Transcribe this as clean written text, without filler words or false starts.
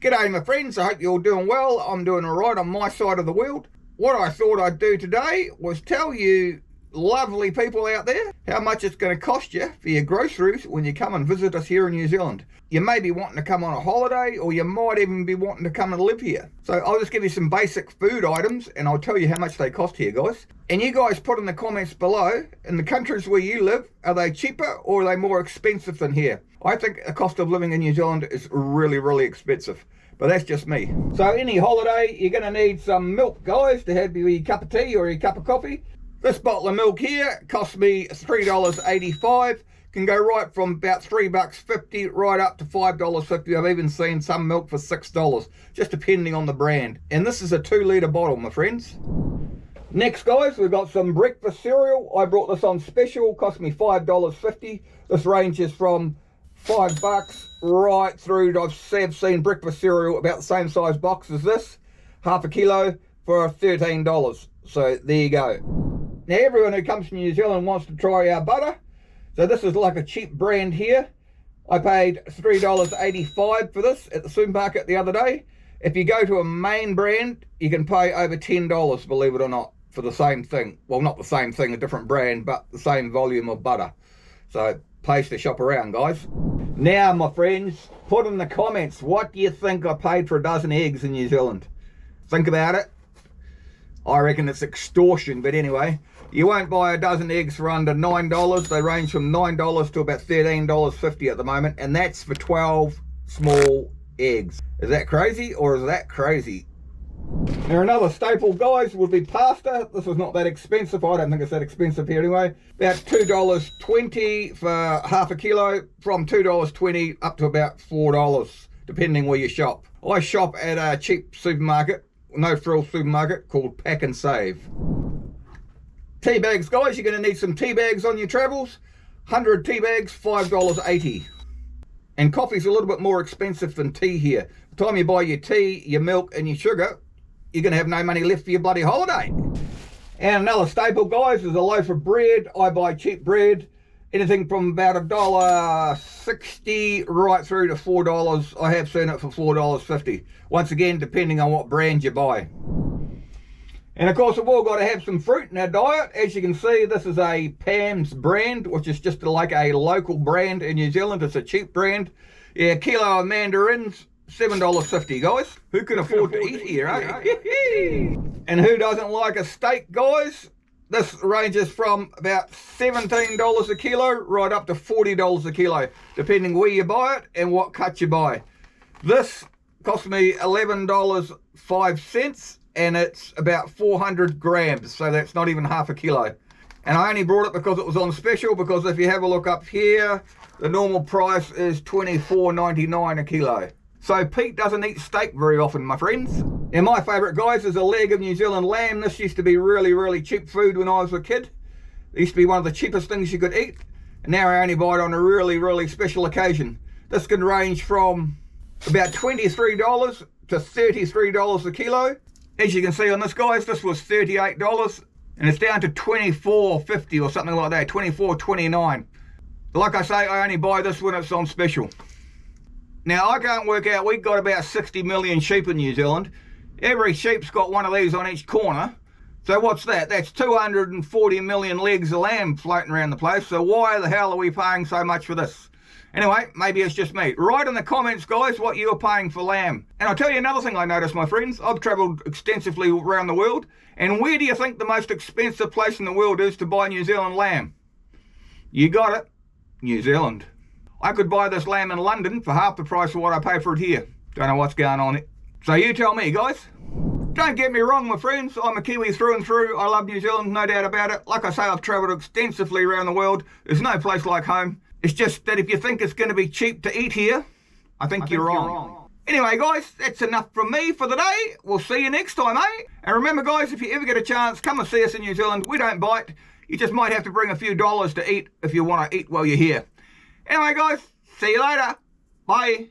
G'day my friends, I hope you're all doing well. I'm doing alright on my side of the world. What I thought I'd do today was tell you lovely people out there how much it's going to cost you for your groceries when you come and visit us here in New Zealand. You may be wanting to come on a holiday, or you might even be wanting to come and live here. So I'll just give you some basic food items and I'll tell you how much they cost here, guys. And you guys put in the comments below, in the countries where you live, are they cheaper or are they more expensive than here? I think the cost of living in New Zealand is really expensive. But that's just me. So any holiday, you're going to need some milk, guys, to have your cup of tea or your cup of coffee. This bottle of milk here cost me $3.85. Can go right from about $3.50 right up to $5.50. I've even seen some milk for $6, just depending on the brand. And this is a 2-litre bottle, my friends. Next, guys, we've got some breakfast cereal. I brought this on special, cost me $5.50. This ranges from $5 right through. I've seen breakfast cereal about the same size box as this, half a kilo for $13. So there you go. Now everyone who comes to New Zealand wants to try our butter. So this is like a cheap brand here. I paid $3.85 for this at the supermarket the other day. If you go to a main brand, you can pay over $10, believe it or not, for the same thing. Well, not the same thing, a different brand, but the same volume of butter. So place to shop around, guys. Now, my friends, put in the comments, what do you think I paid for a dozen eggs in New Zealand? Think about it. I reckon it's extortion, but anyway, you won't buy a dozen eggs for under $9. They range from $9 to about $13.50 at the moment, and that's for 12 small eggs. Is that crazy, or is that crazy? Now another staple, guys, would be pasta. This is not that expensive. I don't think it's that expensive here anyway. About $2.20 for half a kilo, from $2.20 up to about $4, depending where you shop. I shop at a cheap supermarket, no frill supermarket, called Pack and Save. Tea bags, guys, you're going to need some tea bags on your travels. 100 tea bags, $5.80. And coffee's a little bit more expensive than tea here. By the time you buy your tea, your milk and your sugar, you're going to have no money left for your bloody holiday. And another staple, guys, is a loaf of bread. I buy cheap bread, anything from about $1.60 right through to $4. I have seen it for $4.50. Once again, depending on what brand you buy. And of course, we've all got to have some fruit in our diet. As you can see, this is a Pam's brand, which is just like a local brand in New Zealand. It's a cheap brand. Yeah, a kilo of mandarins, $7.50, guys. Who can afford to eat here, eh? And who doesn't like a steak, guys? This ranges from about $17 a kilo right up to $40 a kilo, depending where you buy it and what cut you buy. This cost me $11.05, and it's about 400 grams, so that's not even half a kilo. And I only brought it because it was on special, because if you have a look up here, the normal price is $24.99 a kilo. So Pete doesn't eat steak very often, my friends. And my favourite, guys, is a leg of New Zealand lamb. This used to be really cheap food when I was a kid. It used to be one of the cheapest things you could eat. And now I only buy it on a really special occasion. This can range from about $23 to $33 a kilo. As you can see on this, guys, this was $38, and it's down to $24.50 or something like that, $24.29. Like I say, I only buy this when it's on special. Now, I can't work out, we've got about 60 million sheep in New Zealand. Every sheep's got one of these on each corner. So what's that? That's 240 million legs of lamb floating around the place. So why the hell are we paying so much for this? Anyway, maybe it's just me. Write in the comments, guys, what you're paying for lamb. And I'll tell you another thing I noticed, my friends. I've travelled extensively around the world. And where do you think the most expensive place in the world is to buy New Zealand lamb? You got it. New Zealand. I could buy this lamb in London for half the price of what I pay for it here. Don't know what's going on. So you tell me, guys. Don't get me wrong, my friends. I'm a Kiwi through and through. I love New Zealand, no doubt about it. Like I say, I've travelled extensively around the world. There's no place like home. It's just that if you think it's going to be cheap to eat here, I think you're wrong. Anyway, guys, that's enough from me for the day. We'll see you next time, eh? And remember, guys, if you ever get a chance, come and see us in New Zealand. We don't bite. You just might have to bring a few dollars to eat if you want to eat while you're here. Anyway, guys, see you later. Bye.